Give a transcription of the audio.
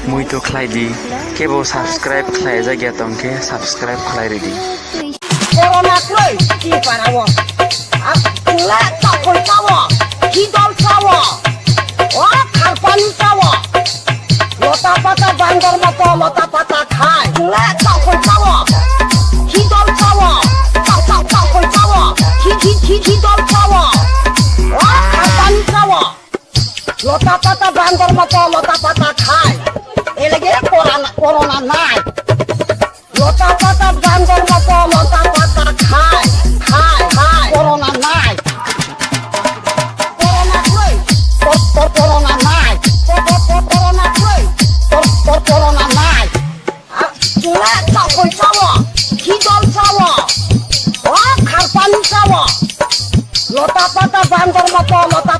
मुई तो खलाई दी के वो सब्सक्राइब खलाई जा गया तुमके सब्सक्राइब खलाई रेडी कोरोना क्लोय की पारावो अब तुला तकोय पावो की दल पावो ओ खारपानी पावो लता पाता बांदर मतो लता पाता खाय तुला तकोय पावो की दल पावो तकोय पावो की दल पावो ओ खारपानी पावो लता पाता बांदर मतो लता पाता खाय এলাগে করোনা নাই লতা পাতা বান্দর মতো লতা পাতা খায় খায় খায় করোনা নাই করোনা কই তোর করোনা নাই করোনা কই তোর করোনা নাই তুলা তকই পাবো কি দল পাবো ও খারপানি পাবো লতা পাতা বান্দর মতো লতা